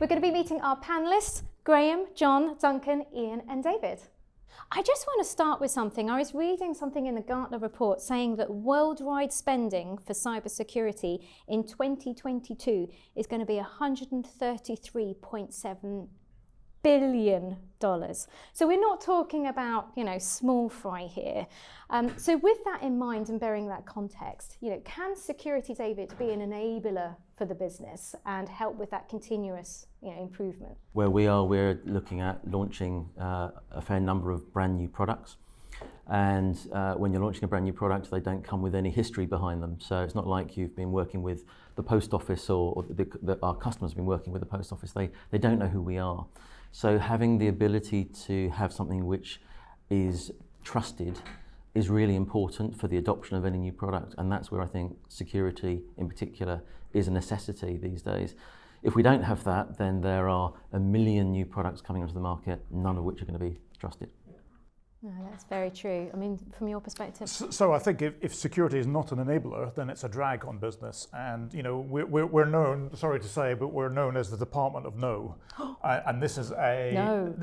We're going to be meeting our panellists, Graeme, John, Duncan, Ian and David. I just want to start with something. I was reading something in the Gartner report saying that worldwide spending for cybersecurity in 2022 is going to be $133.7 billion. So we're not talking about, small fry here. So with that in mind and bearing that context, can security, David, be an enabler for the business and help with that continuous, improvement? Where we are, we're looking at launching a fair number of brand new products. And when you're launching a brand new product, they don't come with any history behind them. So it's not like you've been working with the post office or our customers have been working with the post office. They don't know who we are. So having the ability to have something which is trusted is really important for the adoption of any new product. And that's where I think security in particular is a necessity these days. If we don't have that, then there are a million new products coming onto the market, none of which are going to be trusted. No, that's very true. I mean, from your perspective. So I think if security is not an enabler, then it's a drag on business. And we're known, sorry to say, but we're known as the Department of No. And this is a no.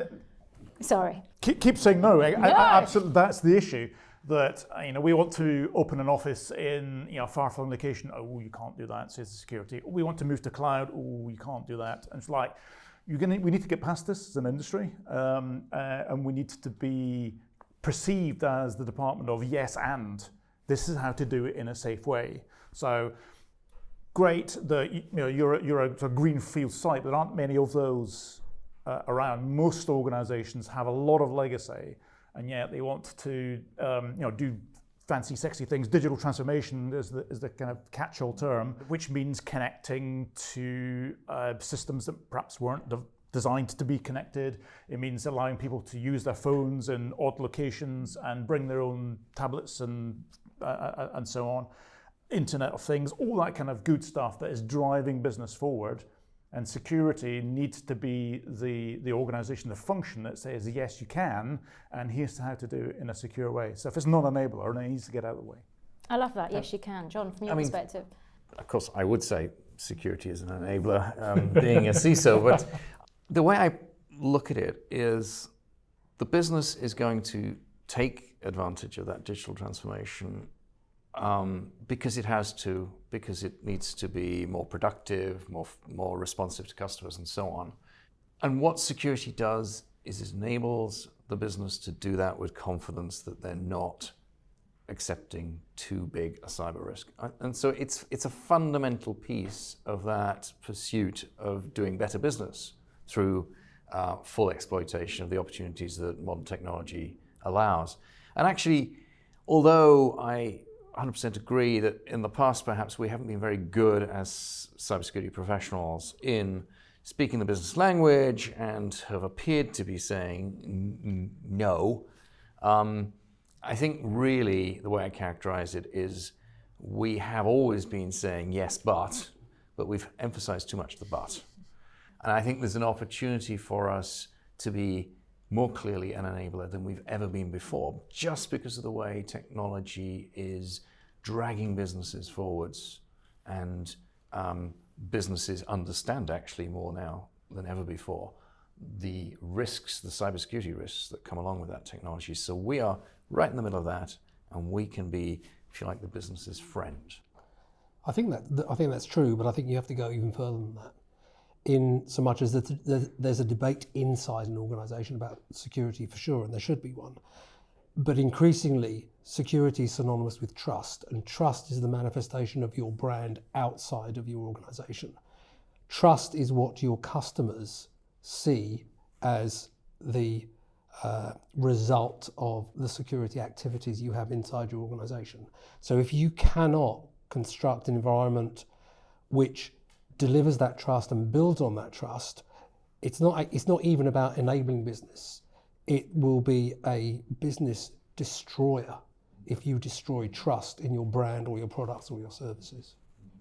Sorry. Keep saying no. Absolutely, that's the issue. That we want to open an office in a far-flung location. Oh, you can't do that. Says security. We want to move to cloud. Oh, you can't do that. And it's like we need to get past this as an industry, and we need to be perceived as the department of yes, and this is how to do it in a safe way. So great that you're a greenfield site. There aren't many of those around. Most organizations have a lot of legacy, and yet they want to do fancy, sexy things. Digital transformation is the kind of catch-all term, which means connecting to systems that perhaps weren't designed to be connected. It means allowing people to use their phones in odd locations and bring their own tablets and so on. Internet of Things, all that kind of good stuff that is driving business forward. And security needs to be the organization, the function that says, yes, you can, and here's how to do it in a secure way. So if it's not an enabler, then it needs to get out of the way. I love that. Yes, you can. John, from your perspective. Of course, I would say security is an enabler, being a CISO, but the way I look at it is the business is going to take advantage of that digital transformation because it has to, because it needs to be more productive, more responsive to customers and so on. And what security does is it enables the business to do that with confidence that they're not accepting too big a cyber risk. And so it's a fundamental piece of that pursuit of doing better business through full exploitation of the opportunities that modern technology allows. And actually, although I 100% agree that in the past perhaps we haven't been very good as cybersecurity professionals in speaking the business language and have appeared to be saying no, I think really the way I characterize it is we have always been saying yes, but we've emphasized too much the but. And I think there's an opportunity for us to be more clearly an enabler than we've ever been before, just because of the way technology is dragging businesses forwards, and businesses understand actually more now than ever before the risks, the cybersecurity risks that come along with that technology. So we are right in the middle of that, and we can be, if you like, the business's friend. I think that's true, but I think you have to go even further than that. In so much as there's a debate inside an organisation about security for sure, and there should be one. But increasingly, security is synonymous with trust, and trust is the manifestation of your brand outside of your organisation. Trust is what your customers see as the result of the security activities you have inside your organisation. So if you cannot construct an environment which delivers that trust and builds on that trust, it's not even about enabling business. It will be a business destroyer if you destroy trust in your brand or your products or your services.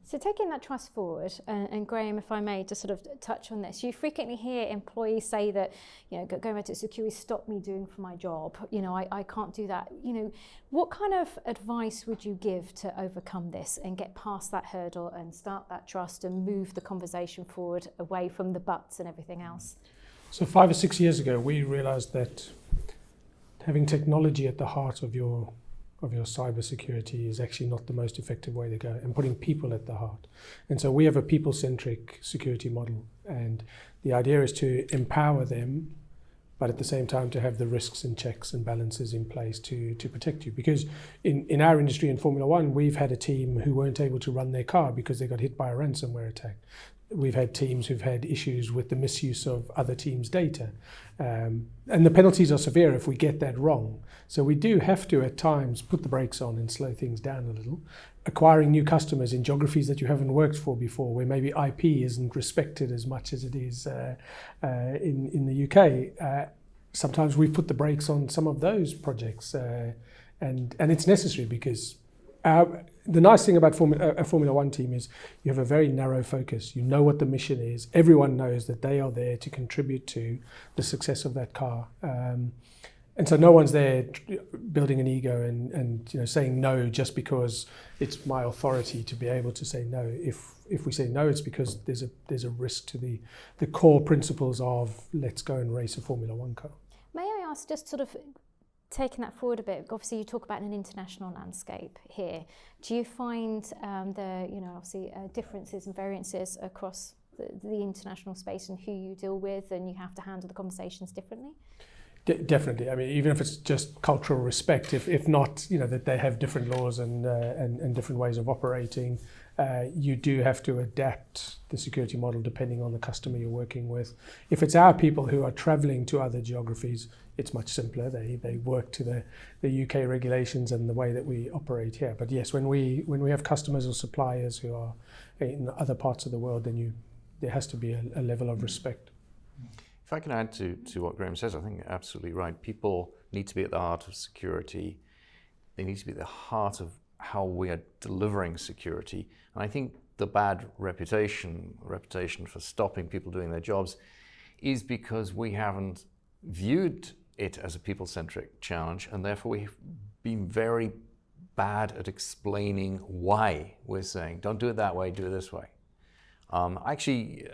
So taking that trust forward, and Graeme, if I may just sort of touch on this, you frequently hear employees say that, going back to security stopped me doing for my job. I can't do that. What kind of advice would you give to overcome this and get past that hurdle and start that trust and move the conversation forward away from the buts and everything else? So 5 or 6 years ago, we realized that having technology at the heart of your cybersecurity is actually not the most effective way to go, and putting people at the heart. And so we have a people-centric security model, and the idea is to empower them, but at the same time to have the risks and checks and balances in place to protect you. Because in our industry, in Formula One, we've had a team who weren't able to run their car because they got hit by a ransomware attack. We've had teams who've had issues with the misuse of other teams' data. And the penalties are severe if we get that wrong. So we do have to, at times, put the brakes on and slow things down a little. Acquiring new customers in geographies that you haven't worked for before, where maybe IP isn't respected as much as it is in the UK. Sometimes we've put the brakes on some of those projects. And it's necessary because the nice thing about a Formula One team is you have a very narrow focus. You know what the mission is. Everyone knows that they are there to contribute to the success of that car. And so no one's there building an ego and saying no just because it's my authority to be able to say no. If we say no, it's because there's a risk to the core principles of let's go and race a Formula One car. May I ask, just sort of taking that forward a bit, obviously you talk about an international landscape here. Do you find differences and variances across the international space and who you deal with, and you have to handle the conversations differently? Definitely. I mean, even if it's just cultural respect, if not, that they have different laws and different ways of operating, you do have to adapt the security model depending on the customer you're working with. If it's our people who are traveling to other geographies, it's much simpler. They work to the UK regulations and the way that we operate here. But yes, when we have customers or suppliers who are in other parts of the world, then there has to be a level of respect. If I can add to what Graeme says, I think you're absolutely right. People need to be at the heart of security. They need to be at the heart of how we are delivering security. And I think the bad reputation for stopping people doing their jobs is because we haven't viewed it as a people-centric challenge, and therefore we've been very bad at explaining why we're saying, don't do it that way, do it this way. Actually,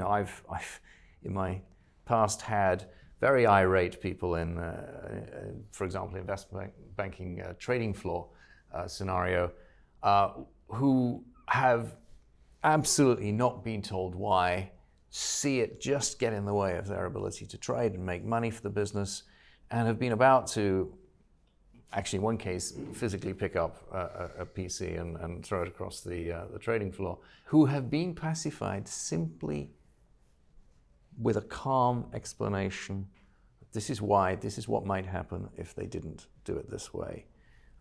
I've in my past had very irate people in, for example, investment banking trading floor scenario, who have absolutely not been told why, see it just get in the way of their ability to trade and make money for the business, and have been about to, actually in one case, physically pick up a PC and throw it across the trading floor, who have been pacified simply with a calm explanation. This is why, this is what might happen if they didn't do it this way.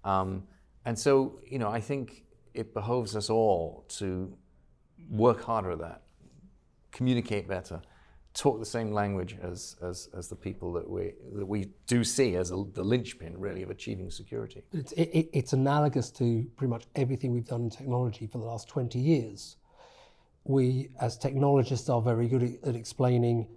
And so, I think it behoves us all to work harder at that, communicate better, talk the same language as the people that we do see as the linchpin, really, of achieving security. It's analogous to pretty much everything we've done in technology for the last 20 years. We, as technologists, are very good at explaining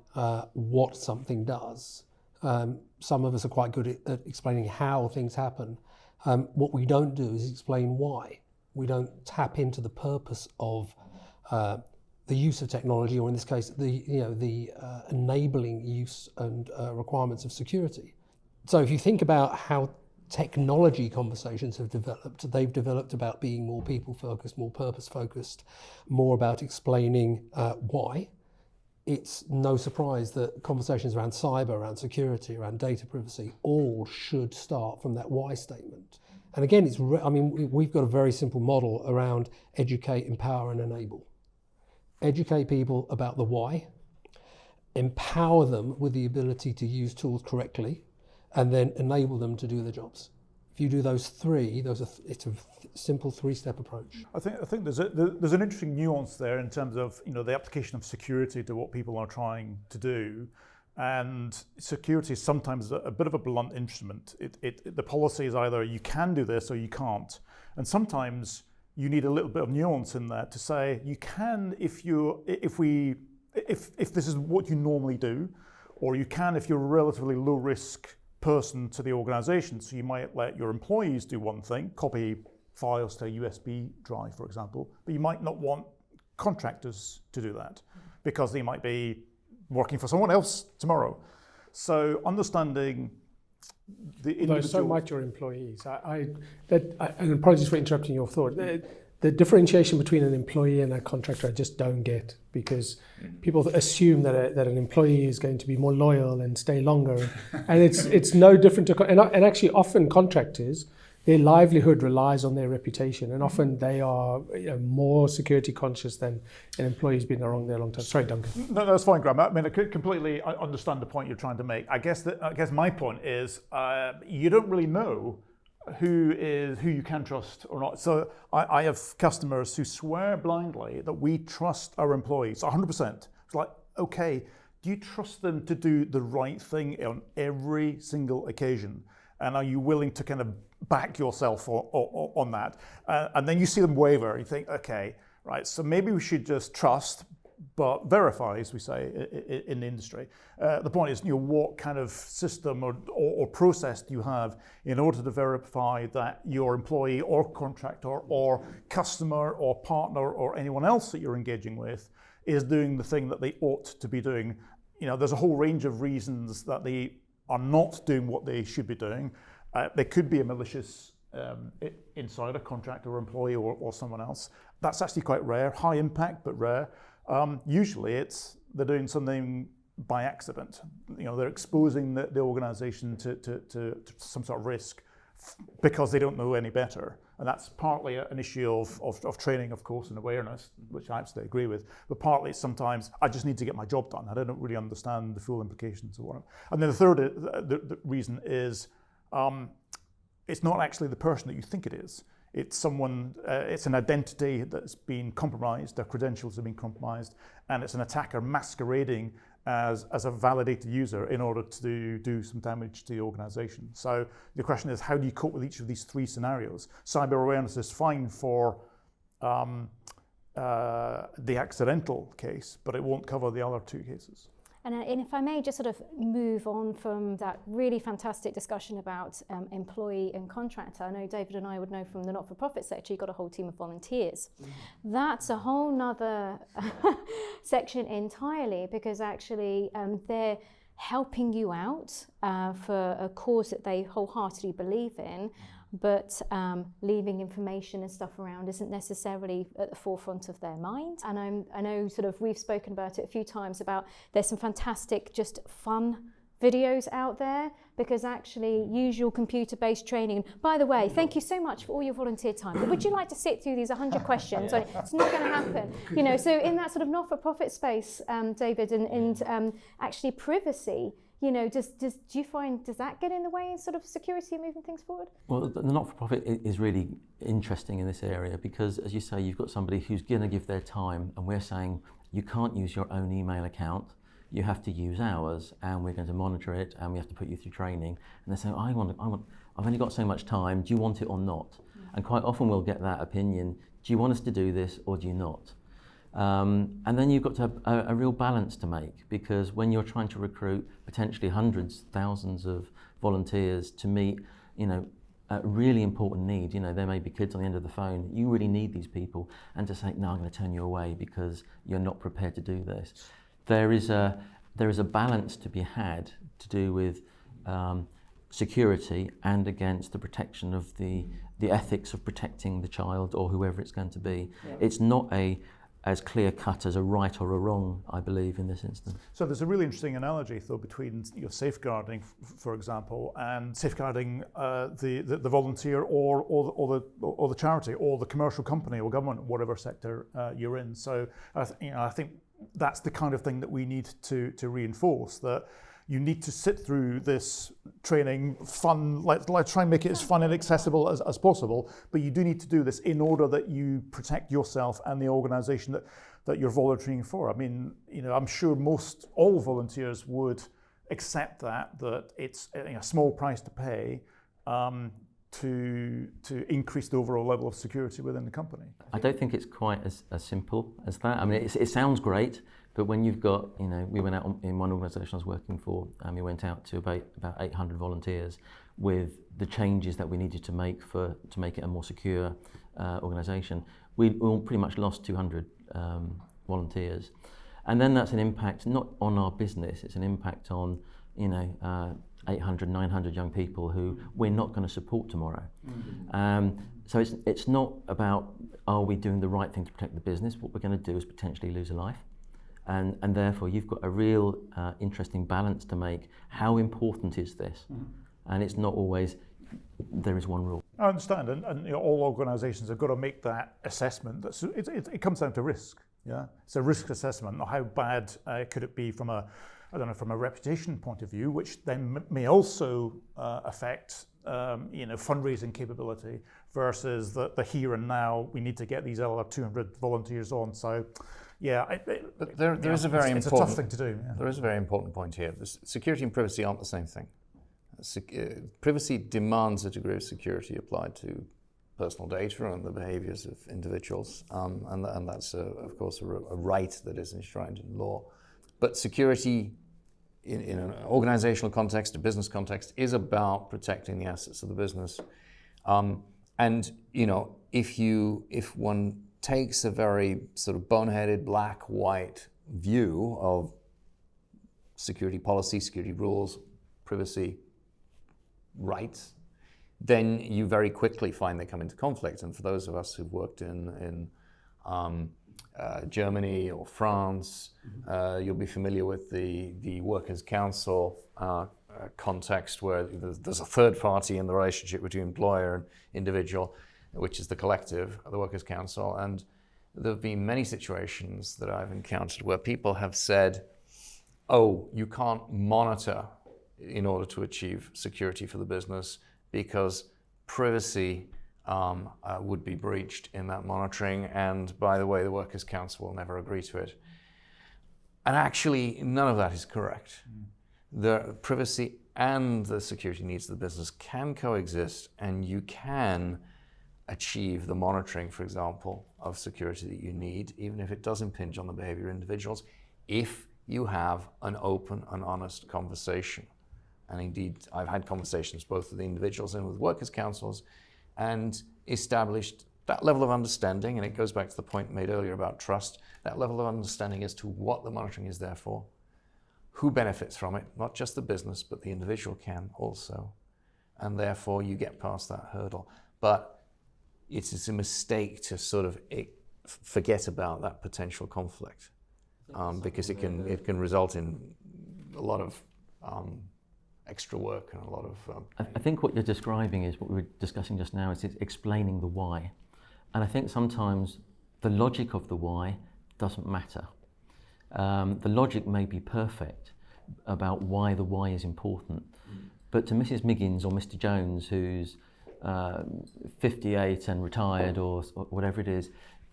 what something does. Some of us are quite good at explaining how things happen. What we don't do is explain why. We don't tap into the purpose of the use of technology, or in this case, the enabling use and requirements of security. So if you think about how technology conversations have developed, they've developed about being more people-focused, more purpose-focused, more about explaining why. It's no surprise that conversations around cyber, around security, around data privacy, all should start from that why statement. And again, we've got a very simple model around educate, empower, and enable. Educate people about the why, empower them with the ability to use tools correctly, and then enable them to do their jobs. If you do those three, it's a simple three-step approach. I think there's an interesting nuance there in terms of the application of security to what people are trying to do, and security is sometimes a bit of a blunt instrument. The policy is either you can do this or you can't, and sometimes you need a little bit of nuance in there to say you can if this is what you normally do, or you can if you're a relatively low risk person to the organization. So you might let your employees do one thing, copy files to a USB drive, for example, but you might not want contractors to do that because they might be working for someone else tomorrow. So understanding the individual... So might your employees. And apologies for interrupting your thought. The differentiation between an employee and a contractor I just don't get, because people assume that an employee is going to be more loyal and stay longer, and it's no different to and actually often contractors, their livelihood relies on their reputation, and often they are more security conscious than an employee's been around there a long time. Sorry, Duncan. No, that's fine, Graeme. I mean, I could completely understand the point you're trying to make. I guess my point is you don't really know who you can trust or not. So I have customers who swear blindly that we trust our employees 100%. It's like, okay, do you trust them to do the right thing on every single occasion? And are you willing to kind of back yourself on that? And then you see them waver, and you think, okay, right, so maybe we should just trust, but verify, as we say in the industry. The point is, what kind of system or process do you have in order to verify that your employee or contractor or customer or partner or anyone else that you're engaging with is doing the thing that they ought to be doing? There's a whole range of reasons that they are not doing what they should be doing. They could be a malicious insider, contractor or employee or someone else. That's actually quite rare, high impact, but rare. Usually they're doing something by accident. They're exposing the organization to some sort of risk because they don't know any better. And that's partly an issue of training, of course, and awareness, which I absolutely agree with. But partly sometimes I just need to get my job done. I don't really understand the full implications of what. And then the third the reason is it's not actually the person that you think it is. It's someone, it's an identity that's been compromised, their credentials have been compromised, and it's an attacker masquerading as a validated user in order to do some damage to the organization. So the question is, how do you cope with each of these three scenarios? Cyber awareness is fine for the accidental case, but it won't cover the other two cases. And if I may just sort of move on from that really fantastic discussion about employee and contractor, I know David and I would know from the not-for-profit sector, you've got a whole team of volunteers. That's a whole nother section entirely, because actually they're helping you out for a cause that they wholeheartedly believe in, but leaving information and stuff around isn't necessarily at the forefront of their mind. And I know sort of we've spoken about it a few times about there's some fantastic just fun videos out there, because actually use your computer-based training. By the way, thank you so much for all your volunteer time. But would you like to sit through these 100 questions? It's not going to happen. So in that sort of not-for-profit space, David, and actually privacy, do you find, does that get in the way in sort of security and moving things forward? Well, the not-for-profit is really interesting in this area because, as you say, you've got somebody who's going to give their time, and we're saying you can't use your own email account, you have to use ours, and we're going to monitor it, and we have to put you through training. And they're saying, I've only got so much time, do you want it or not? And quite often we'll get that opinion, do you want us to do this or do you not? And then you've got to have a real balance to make, because when you're trying to recruit potentially hundreds, thousands of volunteers to meet, a really important need, there may be kids on the end of the phone, you really need these people, and to say, no, I'm going to turn you away because you're not prepared to do this. There is a balance to be had to do with security and against the protection of the ethics of protecting the child or whoever it's going to be. Yeah. It's not as clear cut as a right or a wrong, I believe, in this instance. So there's a really interesting analogy, though, between safeguarding, for example, and safeguarding the volunteer or the charity or the commercial company or government, whatever sector you're in. So I think that's the kind of thing that we need to reinforce, that you need to sit through this training, let's try and make it as fun and accessible as possible, but you do need to do this in order that you protect yourself and the organization that you're volunteering for. I mean, I'm sure all volunteers would accept that it's a small price to pay to increase the overall level of security within the company? I don't think it's quite as simple as that. I mean, it sounds great, but when you've got, we went out in one organisation I was working for, and we went out to about 800 volunteers with the changes that we needed to make to make it a more secure organisation. We all pretty much lost 200 volunteers, and then that's an impact not on our business. It's an impact on 800, 900 young people who we're not going to support tomorrow. So it's not about are we doing the right thing to protect the business. What we're going to do is potentially lose a life. And therefore, you've got a real interesting balance to make. How important is this? And it's not always there is one rule. I understand, and all organisations have got to make that assessment. It comes down to risk. Yeah, it's a risk assessment. How bad could it be from a reputation point of view, which then may also affect fundraising capability versus the here and now. We need to get these other 200 volunteers on. So. Yeah, but there is a very important. It's a tough thing to do. Yeah. There is a very important point here. Security and privacy aren't the same thing. Privacy demands a degree of security applied to personal data and the behaviours of individuals, and that's of course a right that is enshrined in law. But security, in an organisational context, a business context, is about protecting the assets of the business. And if one takes a very sort of boneheaded black-white view of security policy, security rules, privacy rights, then you very quickly find they come into conflict. And for those of us who've worked in Germany or France, you'll be familiar with the Workers' Council context where there's a third party in the relationship between employer and individual, which is the collective, the Workers' Council. And there have been many situations that I've encountered where people have said, oh, you can't monitor in order to achieve security for the business because privacy would be breached in that monitoring. And by the way, the Workers' Council will never agree to it. And actually, none of that is correct. The privacy and the security needs of the business can coexist, and you can achieve the monitoring, for example, of security that you need, even if it does impinge on the behavior of individuals, if you have an open and honest conversation. And indeed, I've had conversations both with the individuals and with workers' councils and established that level of understanding, and it goes back to the point made earlier about trust, that level of understanding as to what the monitoring is there for, who benefits from it, not just the business, but the individual can also. And therefore, you get past that hurdle. But it's a mistake to sort of forget about that potential conflict because it can result in a lot of extra work and a lot of... I think what you're describing is what we were discussing just now, is explaining the why. And I think sometimes the logic of the why doesn't matter. The logic may be perfect about why the why is important, but to Mrs. Miggins or Mr. Jones, who's 58 and retired or whatever it is,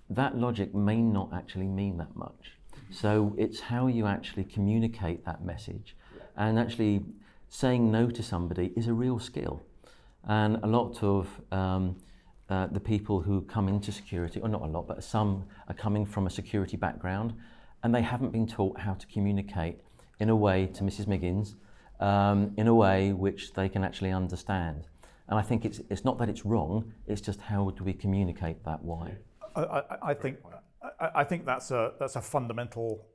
that logic may not actually mean that much. So it's how you actually communicate that message. And actually saying no to somebody is a real skill. And a lot of the people who come into security, or not a lot, but some are coming from a security background, and they haven't been taught how to communicate in a way to Mrs. Miggins, in a way which they can actually understand. And I think it's not that it's wrong, it's just how do we communicate that why. I think that's a fundamental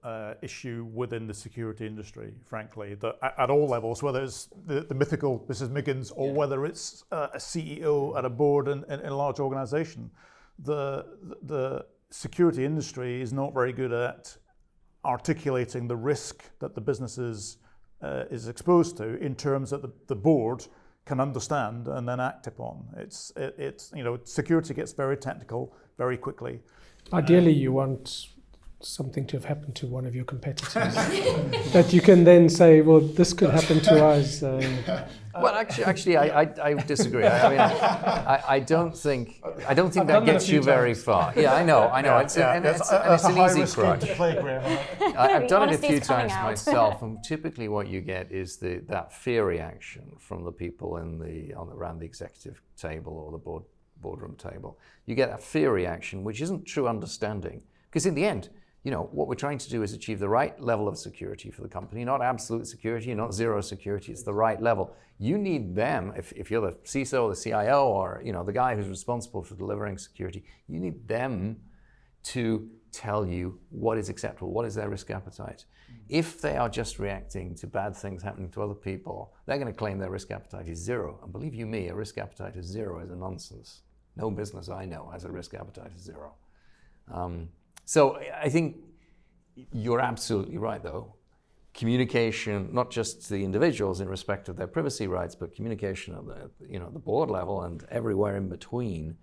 issue within the security industry, frankly, that at all levels, whether it's the mythical Mrs. Miggins or whether it's a CEO at a board in a large organisation, the security industry is not very good at articulating the risk that the business is exposed to in terms that the board can understand and then act upon. It's security gets very technical very quickly. Ideally, you want something to have happened to one of your competitors that you can then say, well, this could happen to us. Well, actually, I disagree. I don't think that gets you very far. Yeah, I know. It's an easy crutch. I've done it a few times myself, and typically what you get is that fear reaction from the people around the executive table or the boardroom table. You get that fear reaction, which isn't true understanding, because in the end, what we're trying to do is achieve the right level of security for the company, not absolute security, not zero security. It's the right level. You need them, if you're the CISO or the CIO or the guy who's responsible for delivering security, you need them to tell you what is acceptable, what is their risk appetite. If they are just reacting to bad things happening to other people, they're going to claim their risk appetite is zero. And believe you me, a risk appetite of zero is a nonsense. No business I know has a risk appetite of zero. So I think you're absolutely right, though. Communication, not just to the individuals in respect of their privacy rights, but communication at the board level and everywhere in between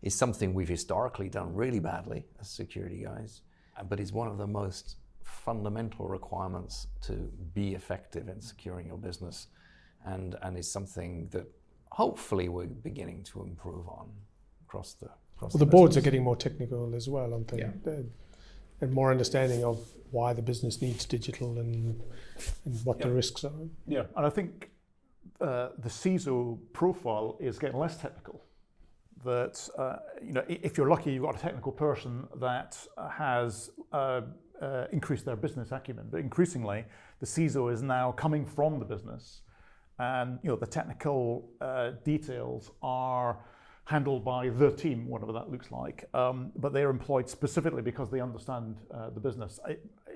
is something we've historically done really badly as security guys, but is one of the most fundamental requirements to be effective in securing your business, and is something that hopefully we're beginning to improve on across the the boards are getting more technical as well, aren't they? Yeah. And more understanding of why the business needs digital and what the risks are. Yeah, and I think the CISO profile is getting less technical. That if you're lucky, you've got a technical person that has increased their business acumen, but increasingly the CISO is now coming from the business, and the technical details are handled by the team, whatever that looks like, but they're employed specifically because they understand the business.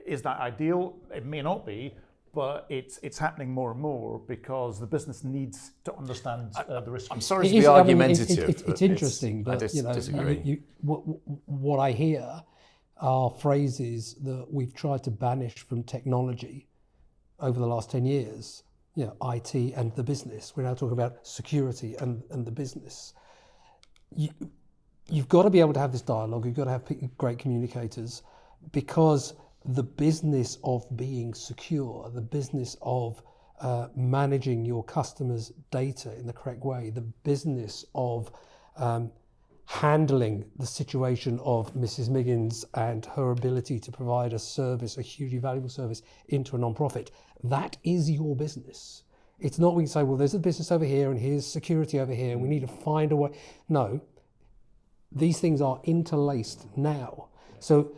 Is that ideal? It may not be, but it's happening more and more because the business needs to understand the risk. I'm sorry to be argumentative. It's interesting, but disagree. What I hear are phrases that we've tried to banish from technology over the last 10 years. IT and the business. We're now talking about security and the business. You've got to be able to have this dialogue. You've got to have great communicators, because the business of being secure, the business of managing your customers' data in the correct way, the business of handling the situation of Mrs. Miggins and her ability to provide a service, a hugely valuable service, into a non-profit, that is your business. It's not we can say, well, there's a business over here and here's security over here and we need to find a way. No, these things are interlaced now. So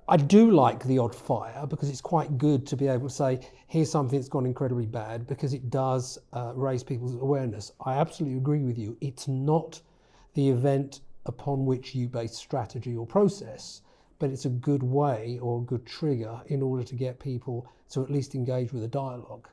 I do like the odd fire, because it's quite good to be able to say, here's something that's gone incredibly bad, because it does raise people's awareness. I absolutely agree with you. It's not the event upon which you base strategy or process, but it's a good way or a good trigger in order to get people to at least engage with a dialogue.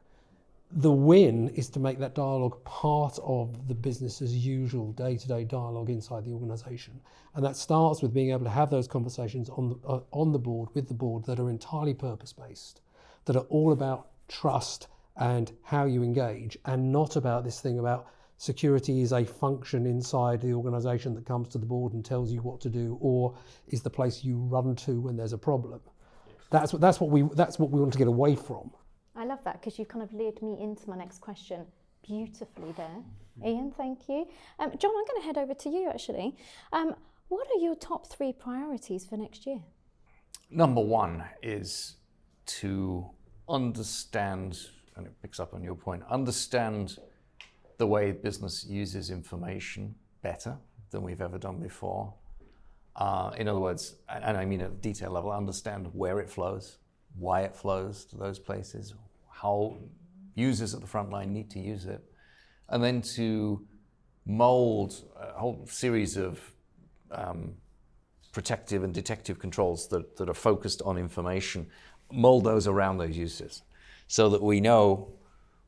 The win is to make that dialogue part of the business as usual day-to-day dialogue inside the organisation. And that starts with being able to have those conversations on the board, with the board, that are entirely purpose-based, that are all about trust and how you engage, and not about this thing about security is a function inside the organisation that comes to the board and tells you what to do, or is the place you run to when there's a problem. That's what we want to get away from. I love that, because you kind of led me into my next question beautifully there. Ian, thank you. John, I'm going to head over to you actually. What are your top 3 priorities for next year? Number 1 is to understand, and it picks up on your point, understand the way business uses information better than we've ever done before. In other words, and I mean at a detail level, understand where it flows, why it flows to those places, how users at the front line need to use it, and then to mold a whole series of protective and detective controls that are focused on information, mold those around those uses, so that we know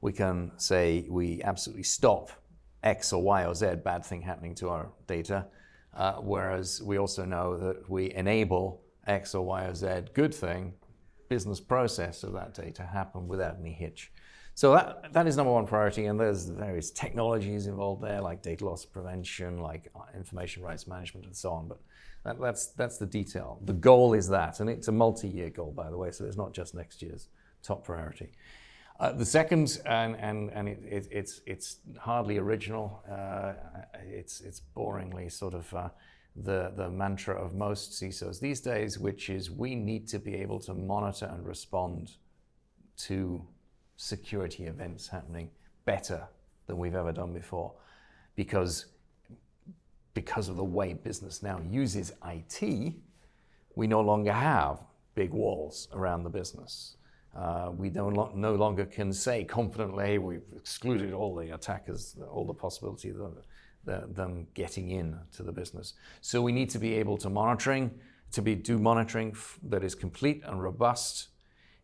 we can say we absolutely stop X or Y or Z bad thing happening to our data, whereas we also know that we enable X or Y or Z good thing business process of that data happen without any hitch. So that is number one priority, and there's various technologies involved there, like data loss prevention, like information rights management, and so on. But that's the detail. The goal is that, and it's a multi-year goal, by the way, so it's not just next year's top priority. The second, and it's hardly original. It's boringly sort of the mantra of most CISOs these days, which is we need to be able to monitor and respond to security events happening better than we've ever done before, because of the way business now uses IT, we no longer have big walls around the business. We no longer can say confidently, hey, we've excluded all the attackers, all the possibility of them getting in to the business. So we need to be able to do monitoring that is complete and robust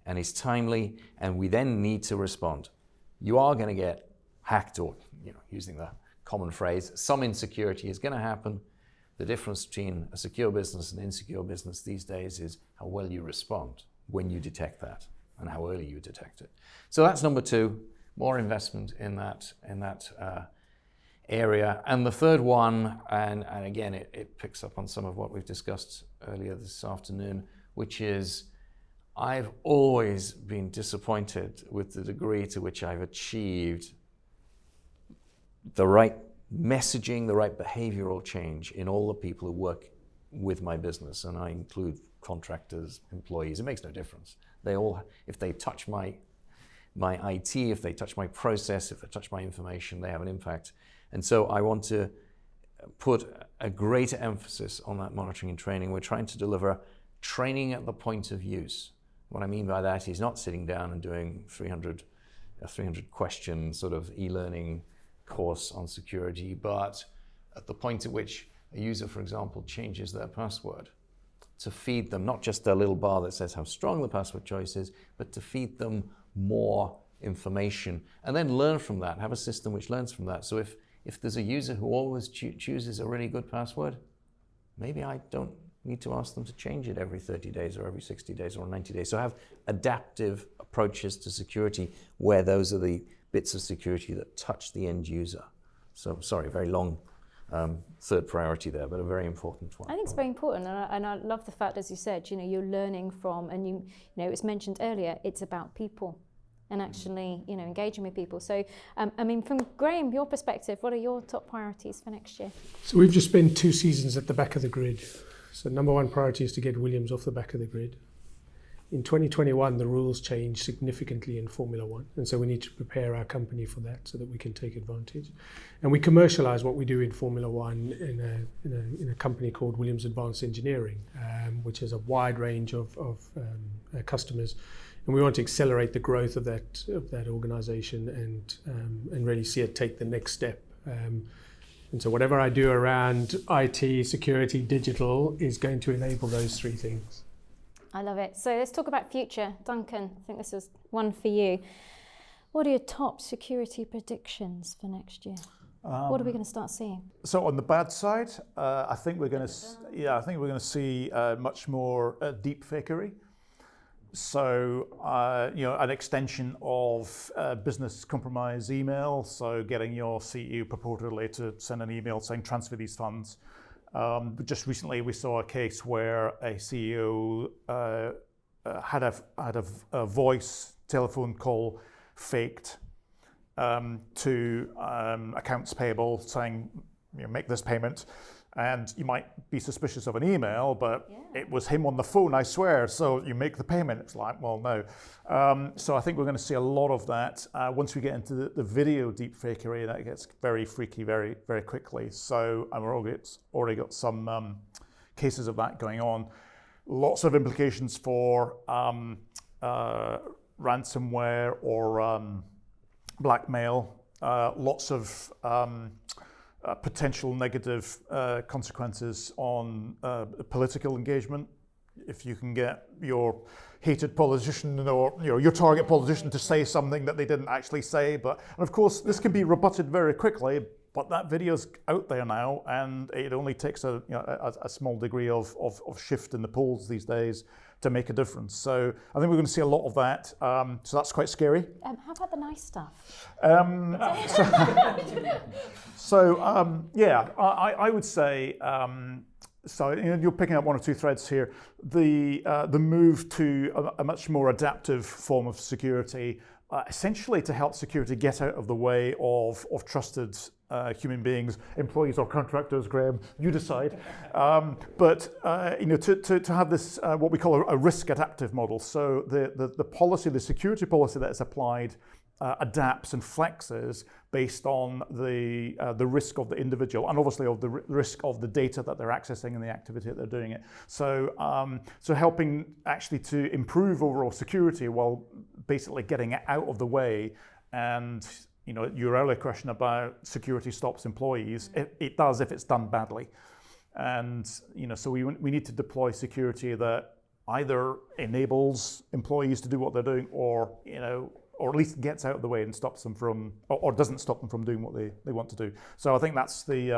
and is timely, and we then need to respond. You are going to get hacked, or using the common phrase, some insecurity is going to happen. The difference between a secure business and insecure business these days is how well you respond when you detect that and how early you detect it. So that's number two, more investment in that area. And the third one, and again, it picks up on some of what we've discussed earlier this afternoon, which is I've always been disappointed with the degree to which I've achieved the right messaging, the right behavioral change in all the people who work with my business, and I include contractors, employees. It makes no difference. They all, if they touch my IT, if they touch my process, if they touch my information, they have an impact. And so I want to put a greater emphasis on that monitoring and training. We're trying to deliver training at the point of use. What I mean by that is not sitting down and doing 300 question sort of e-learning course on security, but at the point at which a user, for example, changes their password, to feed them not just a little bar that says how strong the password choice is, but to feed them more information and then learn from that, have a system which learns from that. So if there's a user who always chooses a really good password, maybe I don't need to ask them to change it every 30 days or every 60 days or 90 days. So have adaptive approaches to security where those are the bits of security that touch the end user. So sorry, very long third priority there, but a very important one. I think it's very important, and I love the fact, as you said, you're learning from, and you know, it was mentioned earlier, it's about people and actually, engaging with people. So, I mean, from Graeme, your perspective, what are your top priorities for next year? So we've just spent 2 seasons at the back of the grid. So number one priority is to get Williams off the back of the grid. In 2021, the rules changed significantly in Formula One, and so we need to prepare our company for that so that we can take advantage. And we commercialize what we do in Formula One in a company called Williams Advanced Engineering, which has a wide range of customers. And we want to accelerate the growth of that organization and really see it take the next step. And so whatever I do around IT, security, digital is going to enable those 3 things. I love it. So let's talk about future. Duncan, I think this is one for you. What are your top security predictions for next year? What are we going to start seeing? So on the bad side, I think we're going to see much more deep fakery. So an extension of business compromise email. So getting your CEO purportedly to send an email saying transfer these funds. But just recently, we saw a case where a CEO had a voice telephone call faked to accounts payable, saying, make this payment, and you might be suspicious of an email, but it was him on the phone, I swear. So you make the payment. It's like, well, no. So I think we're going to see a lot of that. Once we get into the video deep fakery, that gets very freaky very, very quickly. So we've already got some cases of that going on. Lots of implications for ransomware or blackmail. Lots of potential negative consequences on political engagement. If you can get your hated politician or your target politician to say something that they didn't actually say, and of course this can be rebutted very quickly but that video's out there now, and it only takes a small degree of shift in the polls these days to make a difference. So I think we're going to see a lot of that. So that's quite scary. How about the nice stuff? I would say. So you're picking up one or two threads here. The move to a much more adaptive form of security, essentially to help security get out of the way of trusted human beings, employees or contractors. Graeme, you decide. To have this what we call a risk adaptive model. So the policy, the security policy that is applied, adapts and flexes based on the risk of the individual, and obviously of the risk of the data that they're accessing and the activity that they're doing it. So helping actually to improve overall security while basically getting it out of the way. And your earlier question about security stops employees, it does if it's done badly. And so we need to deploy security that either enables employees to do what they're doing, or at least gets out of the way and stops them from, or doesn't stop them from doing what they want to do. So I think that's the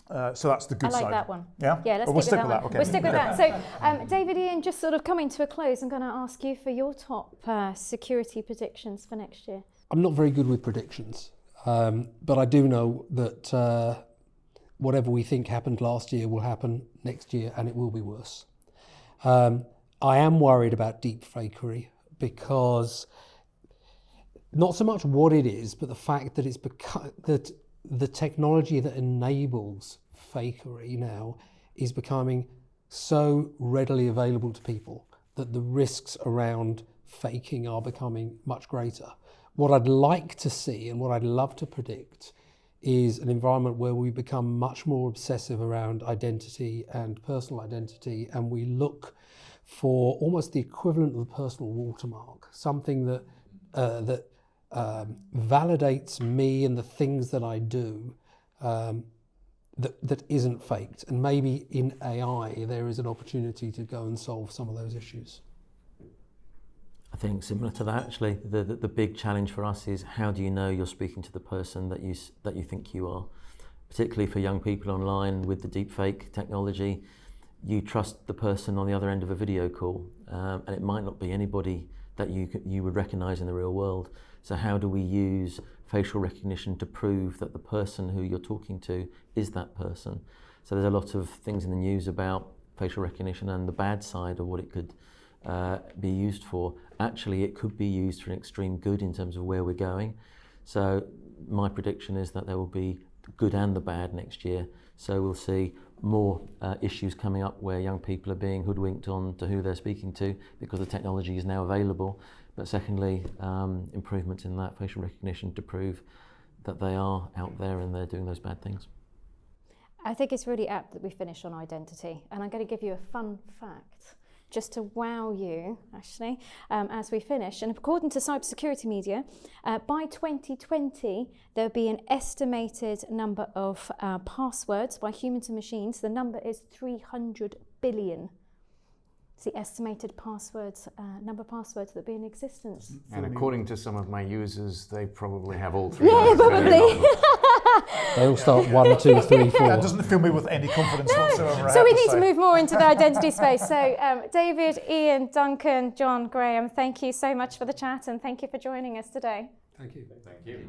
good side. I like that one. Yeah? Yeah, let's stick with that one. Okay. We'll stick with that. So David, Ian, just sort of coming to a close, I'm going to ask you for your top security predictions for next year. I'm not very good with predictions, but I do know that whatever we think happened last year will happen next year, and it will be worse. I am worried about deepfakery, because not so much what it is, but the fact that that the technology that enables fakery now is becoming so readily available to people that the risks around faking are becoming much greater. What I'd like to see and what I'd love to predict is an environment where we become much more obsessive around identity and personal identity, and we look for almost the equivalent of the personal watermark, something that validates me and the things that I do, that isn't faked. And maybe in AI there is an opportunity to go and solve some of those issues. I think similar to that, actually, the big challenge for us is, how do you know you're speaking to the person that you think you are? Particularly for young people online with the deepfake technology, you trust the person on the other end of a video call, and it might not be anybody that you would recognise in the real world. So how do we use facial recognition to prove that the person who you're talking to is that person? So there's a lot of things in the news about facial recognition and the bad side of what it could be used for. Actually, it could be used for an extreme good in terms of where we're going. So my prediction is that there will be the good and the bad next year. So we'll see more issues coming up where young people are being hoodwinked on to who they're speaking to because the technology is now available. But secondly, improvements in that facial recognition to prove that they are out there and they're doing those bad things. I think it's really apt that we finish on identity, and I'm going to give you a fun fact just to wow you, actually, as we finish. And according to Cybersecurity Media, by 2020, there'll be an estimated number of passwords by humans and machines. The number is 300 billion. It's the estimated passwords, number of passwords that will be in existence. And according to some of my users, they probably have all three. Yeah, probably. They all start 1, 2, 3, 4. That doesn't fill me with any confidence whatsoever. So we need to move more into the identity space. So David, Ian, Duncan, John, Graeme, thank you so much for the chat, and thank you for joining us today. Thank you. Thank you.